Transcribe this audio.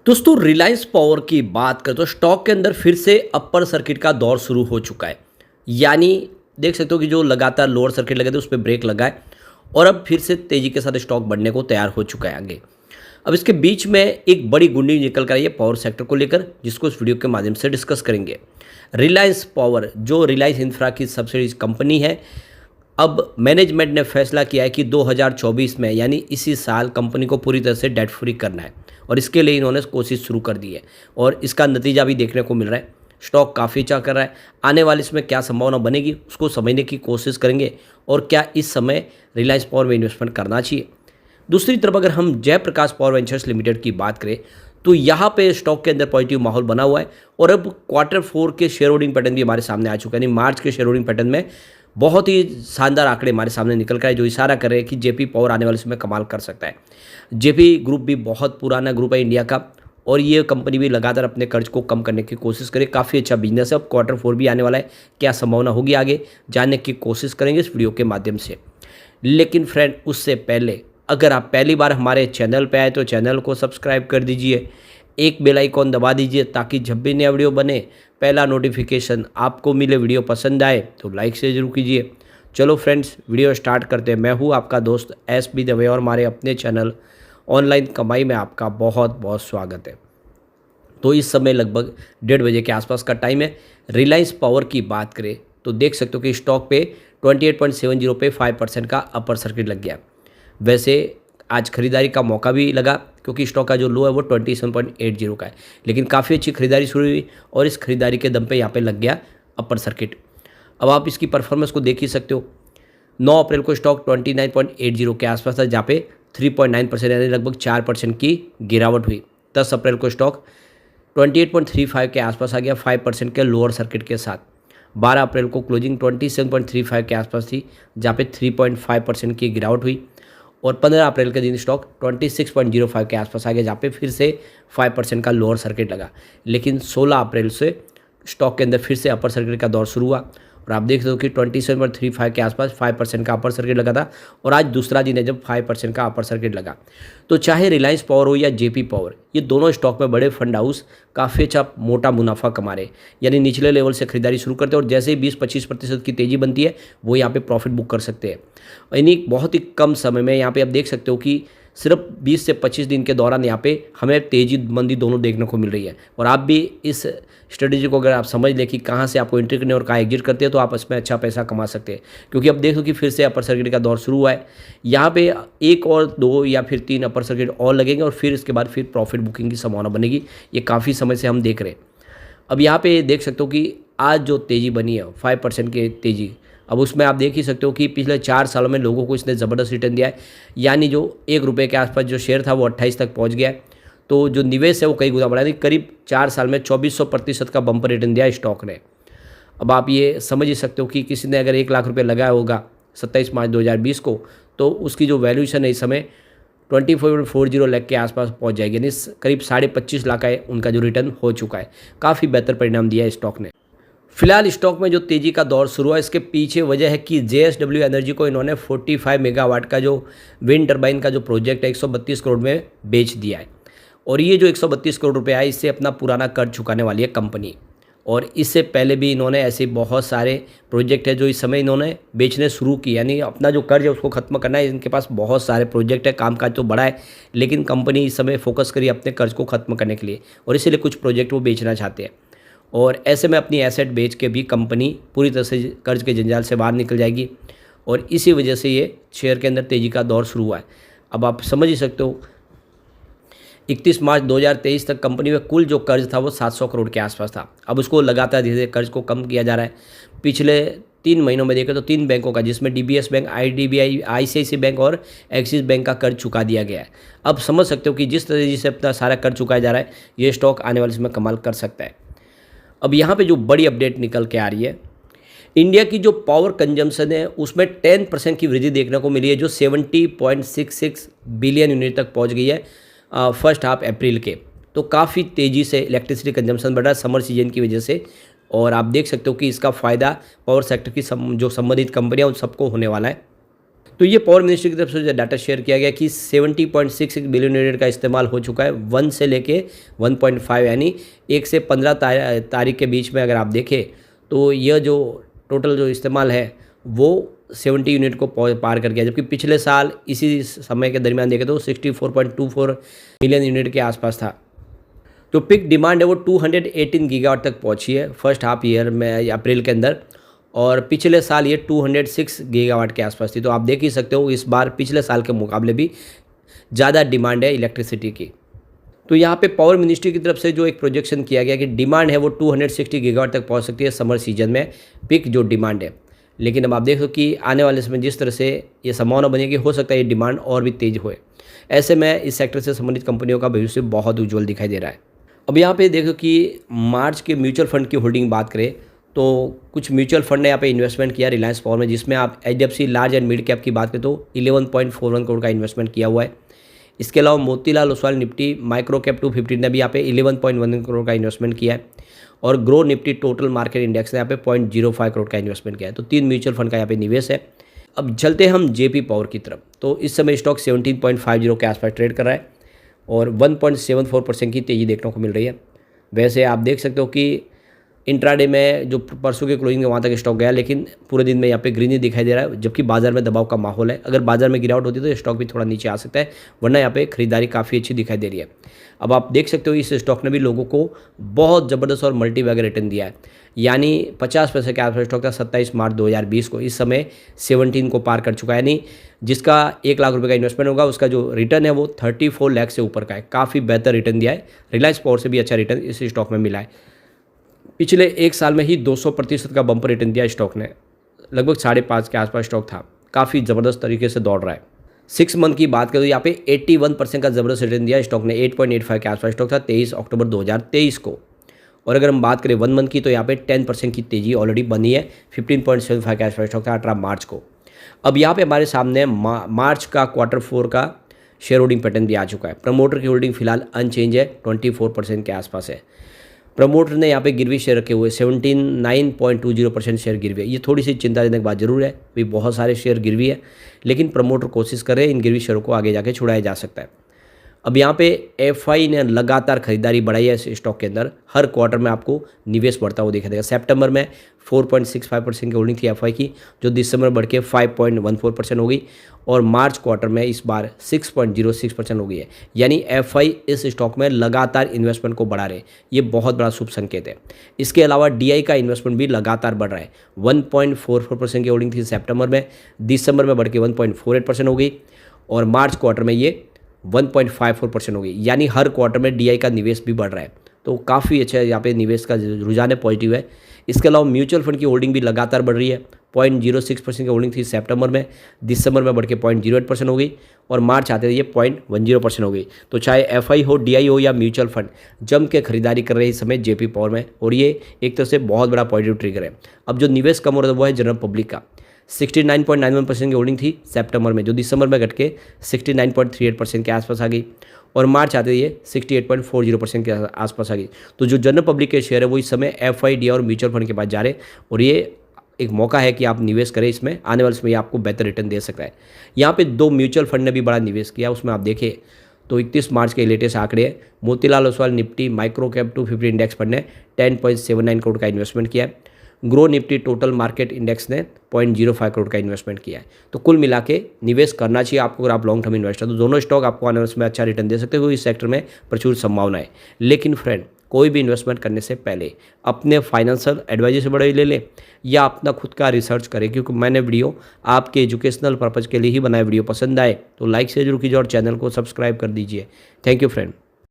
दोस्तों रिलायंस पावर की बात करें तो स्टॉक के अंदर फिर से अपर सर्किट का दौर शुरू हो चुका है। यानी देख सकते हो कि जो लगातार लोअर सर्किट लगे थे उस पे ब्रेक लगा है और अब फिर से तेजी के साथ स्टॉक बढ़ने को तैयार हो चुका है आगे। अब इसके बीच में एक बड़ी गुंडी निकल कर आई है पावर सेक्टर को लेकर, जिसको इस वीडियो के माध्यम से डिस्कस करेंगे। रिलायंस पावर जो रिलायंस इंफ्रा की सब्सिडीज कंपनी है, अब मैनेजमेंट ने फैसला किया है कि 2024 में यानी इसी साल कंपनी को पूरी तरह से डेट फ्री करना है और इसके लिए इन्होंने कोशिश शुरू कर दी है और इसका नतीजा भी देखने को मिल रहा है। स्टॉक काफ़ी अच्छा कर रहा है। आने वाले इसमें क्या संभावना बनेगी उसको समझने की कोशिश करेंगे और क्या इस समय रिलायंस पावर में इन्वेस्टमेंट करना चाहिए। दूसरी तरफ अगर हम जयप्रकाश पावर वेंचर्स लिमिटेड की बात करें तो यहाँ पे स्टॉक के अंदर पॉजिटिव माहौल बना हुआ है और अब क्वार्टर 4 के शेयर होल्डिंग पैटर्न भी हमारे सामने आ चुका है। यानी मार्च के शेयर होल्डिंग पैटर्न में बहुत ही शानदार आंकड़े हमारे सामने निकल कर आए जो इशारा कर रहे हैं कि जेपी पावर आने वाले समय कमाल कर सकता है। जेपी ग्रुप भी बहुत पुराना ग्रुप है इंडिया का और ये कंपनी भी लगातार अपने कर्ज को कम करने की कोशिश करे। काफ़ी अच्छा बिजनेस है। अब क्वार्टर 4 भी आने वाला है, क्या संभावना होगी आगे जानने की कोशिश करेंगे इस वीडियो के माध्यम से। लेकिन फ्रेंड उससे पहले अगर आप पहली बार हमारे चैनल पे आए तो चैनल को सब्सक्राइब कर दीजिए, एक बेल आइकॉन दबा दीजिए ताकि जब भी नया वीडियो बने पहला नोटिफिकेशन आपको मिले। वीडियो पसंद आए तो लाइक से जरूर कीजिए। चलो फ्रेंड्स वीडियो स्टार्ट करते हैं। मैं हूँ आपका दोस्त SB दवे और हमारे अपने चैनल ऑनलाइन कमाई में आपका बहुत बहुत स्वागत है। तो इस समय लगभग 1:30 बजे के आसपास का टाइम है। रिलायंस पावर की बात करें तो देख सकते हो कि स्टॉक पे 28.70 पे 5% का अपर सर्किट लग गया। वैसे आज खरीदारी का मौका भी लगा क्योंकि स्टॉक का जो लो है वो 27.80 का है, लेकिन काफ़ी अच्छी खरीदारी शुरू हुई और इस खरीदारी के दम पे यहाँ पे लग गया अपर सर्किट। अब आप इसकी परफॉर्मेंस को देख ही सकते हो। 9 अप्रैल को स्टॉक 29.80 के आसपास था जहाँ पे 3.9% यानी लगभग 4% की गिरावट हुई। 10 अप्रैल को स्टॉक 28.35 के आसपास आ गया 5% के लोअर सर्किट के साथ। 12 अप्रैल को क्लोजिंग 27.35 के आसपास थी जहाँ पे 3.5% की गिरावट हुई और 15 अप्रैल के दिन स्टॉक 26.05 के आसपास आ गया जहाँ पे फिर से 5% का लोअर सर्किट लगा। लेकिन 16 अप्रैल से स्टॉक के अंदर फिर से अपर सर्किट का दौर शुरू हुआ और आप देख सकते हो कि 27.35 के आसपास 5% का अपर सर्किट लगा था और आज दूसरा दिन है जब 5% का अपर सर्किट लगा। तो चाहे रिलायंस पावर हो या जेपी पावर, ये दोनों स्टॉक में बड़े फंड हाउस काफ़ी अच्छा मोटा मुनाफा कमा रहे। यानी निचले लेवल से खरीदारी शुरू करते हैं और जैसे ही 20-25% की तेज़ी बनती है वो यहाँ पे प्रॉफिट बुक कर सकते हैं। यानी बहुत ही कम समय में यहाँ पे आप देख सकते हो कि सिर्फ 20 से 25 दिन के दौरान यहाँ पे हमें तेज़ी मंदी दोनों देखने को मिल रही है। और आप भी इस स्ट्रेटेजी को अगर आप समझ लें कि कहाँ से आपको एंट्री करनी है और कहाँ एग्जिट करते हैं तो आप इसमें अच्छा पैसा कमा सकते हैं। क्योंकि अब देखो कि फिर से अपर सर्किट का दौर शुरू हुआ है। यहाँ पे एक और 2 या फिर 3 अपर सर्किट और लगेंगे और फिर इसके बाद फिर प्रॉफिट बुकिंग की संभावना बनेगी। ये काफ़ी समय से हम देख रहे हैं। अब यहाँ पे देख सकते हो कि आज जो तेज़ी बनी है 5% की तेज़ी, अब उसमें आप देख ही सकते हो कि पिछले 4 सालों में लोगों को इसने ज़बरदस्त रिटर्न दिया है। यानी जो ₹1 के आसपास जो शेयर था वो 28 तक पहुंच गया है। तो जो निवेश है वो कई गुना बढ़ा है। करीब 4 साल में 2400% का बम्पर रिटर्न दिया है स्टॉक ने। अब आप ये समझ ही सकते हो कि किसी ने अगर 1 लाख रुपये लगाया होगा 27 मार्च 2020 को तो उसकी जो वैल्यूएशन है इस समय 24.40 लाख के आसपास पहुँच जाएगी। यानी करीब 25.5 लाख का उनका जो रिटर्न हो चुका है। काफ़ी बेहतर परिणाम दिया है स्टॉक ने। फिलहाल स्टॉक में जो तेज़ी का दौर शुरू हुआ इसके पीछे वजह है कि JSW एनर्जी को इन्होंने 45 मेगावाट का जो विंड टर्बाइन का जो प्रोजेक्ट है 132 करोड़ में बेच दिया है। और ये जो 132 करोड़ रुपए है इससे अपना पुराना कर्ज चुकाने वाली है कंपनी। और इससे पहले भी इन्होंने ऐसे बहुत सारे प्रोजेक्ट है जो इस समय इन्होंने बेचने शुरू किए। यानी अपना जो कर्ज है उसको ख़त्म करना है। इनके पास बहुत सारे प्रोजेक्ट है, कामकाज तो बड़ा है, लेकिन कंपनी इस समय फोकस करी अपने कर्ज को ख़त्म करने के लिए और इसीलिए कुछ प्रोजेक्ट वो बेचना चाहते हैं। और ऐसे में अपनी एसेट बेच के भी कंपनी पूरी तरह से कर्ज के जंजाल से बाहर निकल जाएगी और इसी वजह से ये शेयर के अंदर तेज़ी का दौर शुरू हुआ है। अब आप समझ ही सकते हो 31 मार्च 2023 तक कंपनी में कुल जो कर्ज था वो 700 करोड़ के आसपास था। अब उसको लगातार धीरे धीरे कर्ज को कम किया जा रहा है। पिछले 3 महीनों में देखें तो 3 बैंकों का, जिसमें DBS bank, IDBI, ICICI bank और एक्सिस बैंक का कर्ज चुका दिया गया है। अब समझ सकते हो कि जिस तरह से अपना सारा कर्ज चुकाया जा रहा है ये स्टॉक आने वाले समय कमाल कर सकता है। अब यहाँ पे जो बड़ी अपडेट निकल के आ रही है, इंडिया की जो पावर कंजम्पशन है उसमें 10% की वृद्धि देखने को मिली है जो 70.66 बिलियन यूनिट तक पहुँच गई है फर्स्ट हाफ अप्रैल के। तो काफ़ी तेज़ी से इलेक्ट्रिसिटी कंजम्पशन बढ़ा है समर सीजन की वजह से और आप देख सकते हो कि इसका फ़ायदा पावर सेक्टर की जो संबंधित कंपनियां उन सबको होने वाला है। तो ये पावर मिनिस्ट्री की तरफ से डाटा शेयर किया गया कि 70.66 बिलियन यूनिट का इस्तेमाल हो चुका है 1 से लेके 1.5 यानी 1 से 15 तारीख के बीच में अगर आप देखें तो यह जो टोटल जो इस्तेमाल है वो 70 यूनिट को पार कर गया, जबकि पिछले साल इसी समय के दरमियान देखें तो 64.24 मिलियन यूनिट के आसपास था। तो पिक डिमांड है वो 218 गीगावाट तक पहुंची है फर्स्ट हाफ ईयर में अप्रैल के अंदर, और पिछले साल ये 206 गीगावाट के आसपास थी। तो आप देख ही सकते हो इस बार पिछले साल के मुकाबले भी ज़्यादा डिमांड है इलेक्ट्रिसिटी की। तो यहाँ पे पावर मिनिस्ट्री की तरफ से जो एक प्रोजेक्शन किया गया कि डिमांड है वो 260 गीगावाट तक पहुँच सकती है समर सीजन में, पिक जो डिमांड है। लेकिन अब आप देखो कि आने वाले समय जिस तरह से ये संभावना बनेगी, हो सकता है ये डिमांड और भी तेज होए। ऐसे में इस सेक्टर से संबंधित कंपनियों का भविष्य बहुत उज्जवल दिखाई दे रहा है। अब यहाँ पे देखो कि मार्च के म्यूचुअल फंड की होल्डिंग बात करें तो कुछ म्यूचुअल फंड ने यहाँ पे इन्वेस्टमेंट किया रिलायंस पावर में, जिसमें आप HDFC large and mid cap की बात करें तो 11.41 करोड़ का इन्वेस्टमेंट किया हुआ है। इसके अलावा Motilal Oswal Nifty micro cap 250 ने भी यहाँ पे 11.1 करोड़ का इन्वेस्टमेंट किया है, और grow Nifty total market index ने यहाँ पे 0.05 करोड़ का इन्वेस्टमेंट किया है। तो 3 म्यूचुअल फंड का यहाँ पे निवेश है। अब चलते हैं हम JP पावर की तरफ। तो इस समय स्टॉक 17.50 के आसपास ट्रेड कर रहा है और 1.74% की तेज़ी देखने को मिल रही है। वैसे आप देख सकते हो कि इंट्राडे में जो परसों की क्लोजिंग है वहाँ तक स्टॉक गया, लेकिन पूरे दिन में यहाँ पे ग्रीन ही दिखाई दे रहा है, जबकि बाजार में दबाव का माहौल है। अगर बाजार में गिरावट होती है तो स्टॉक भी थोड़ा नीचे आ सकता है, वरना यहाँ पे खरीदारी काफ़ी अच्छी दिखाई दे रही है। अब आप देख सकते हो इस स्टॉक ने भी लोगों को बहुत ज़बरदस्त और मल्टी बैग रिटर्न दिया है, यानी 50 पैसे के आसपास स्टॉक था 27 मार्च 2020 को, इस समय 17 को पार कर चुका है। यानी जिसका 1 लाख रुपये का इन्वेस्टमेंट होगा उसका जो रिटर्न है वो 34 लाख से ऊपर का है। काफ़ी बेहतर रिटर्न दिया है। रिलायंस पावर से भी अच्छा रिटर्न इस स्टॉक में मिला है। पिछले 1 साल में ही 200% का बम्पर रिटर्न दिया स्टॉक ने, लगभग 5.5 के आसपास स्टॉक था, काफ़ी ज़बरदस्त तरीके से दौड़ रहा है। 6 मंथ की बात करें तो यहाँ पे 81% का ज़बरदस्त रिटर्न दिया स्टॉक ने, 8.85 के आसपास स्टॉक था 23 अक्टूबर 2023 को। और अगर हम बात करें 1 मंथ की तो यहाँ पे 10% की तेज़ी ऑलरेडी बनी है, 15.75 के आसपास स्टॉक था 18 मार्च को। अब यहाँ पे हमारे सामने मार्च का Q4 का शेयर होल्डिंग पैटर्न भी आ चुका है। प्रमोटर की होल्डिंग फिलहाल अनचेंज है, 24% के आसपास है। प्रमोटर ने यहाँ पे गिरवी शेयर रखे हुए 79.20% शेयर गिरवी है। ये थोड़ी सी चिंताजनक बात जरूर है, भी बहुत सारे शेयर गिरवी है, लेकिन प्रमोटर कोशिश करे इन गिरवी शेयरों को आगे जाके छुड़ाया जा सकता है। अब यहाँ पे FI ने लगातार खरीदारी बढ़ाई है इस स्टॉक के अंदर, हर क्वार्टर में आपको निवेश बढ़ता हुआ दिखाई देगा। सितंबर में 4.65% की होल्डिंग थी FI की, जो दिसंबर बढ़ के 5.14% हो गई, और मार्च क्वार्टर में इस बार 6.06% हो गई है। यानी FI इस स्टॉक में लगातार इन्वेस्टमेंट को बढ़ा रहे हैं, ये बहुत बड़ा शुभ संकेत है। इसके अलावा DI का इन्वेस्टमेंट भी लगातार बढ़ रहा है। 1.44% की होल्डिंग थी सितंबर में, दिसंबर में बढ़ के 1.48% हो गई, और मार्च क्वार्टर में ये 1.54% हो गई। यानी हर क्वार्टर में DI का निवेश भी बढ़ रहा है, तो काफ़ी अच्छा है, यहाँ पे निवेश का रुझान है, पॉजिटिव है। इसके अलावा म्यूचुअल फंड की होल्डिंग भी लगातार बढ़ रही है। 0.06% की होल्डिंग थी सितंबर में, दिसंबर में बढ़ के 0.08% हो गई, और मार्च आते ही ये 0.10% हो गई। तो चाहे FI हो, DI हो या म्यूचुअल फंड, जम के खरीदारी कर रहे हैं इस समय JP पावर में, और ये एक तरह से बहुत बड़ा पॉजिटिव ट्रिगर है। अब जो निवेश कम हो रहा है वो है जनरल पब्लिक का। 69.91% की होल्डिंग थी सितंबर में, जो दिसंबर में घट के 69.38% के आसपास आ गई, और मार्च आते ही 68.40% के आसपास आ गई। तो जो जनरल पब्लिक के शेयर है वो इस समय FI, DI और म्यूचुअल फंड के पास जा रहे हैं, और ये एक मौका है कि आप निवेश करें इसमें, आने वाले समय ये आपको बेहतर रिटर्न दे सकता है। यहाँ पे 2 म्यूचुअल फंड ने भी बड़ा निवेश किया, उसमें आप देखें तो 31 मार्च के लेटेस्ट आंकड़े हैं। Motilal Oswal Nifty micro cap 250 index fund ने 10.79 करोड़ का इन्वेस्टमेंट किया है। Grow Nifty total market index ने 0.05 करोड़ का इन्वेस्टमेंट किया है। तो कुल मिला के निवेश करना चाहिए आपको, अगर आप लॉन्ग टर्म इन्वेस्टर, तो दोनों स्टॉक आपको आने वाले समय अच्छा रिटर्न दे सकते हो। इस सेक्टर में प्रचुर संभावना है। लेकिन फ्रेंड, कोई भी इन्वेस्टमेंट करने से पहले अपने फाइनेंशियल एडवाइजर से बड़े ले लें या अपना खुद का रिसर्च करें, क्योंकि मैंने वीडियो आपके एजुकेशनल पर्पज़ के लिए ही बनाया। वीडियो पसंद आए तो लाइक से जरूर कीजिए और चैनल को सब्सक्राइब कर दीजिए। Thank you friend.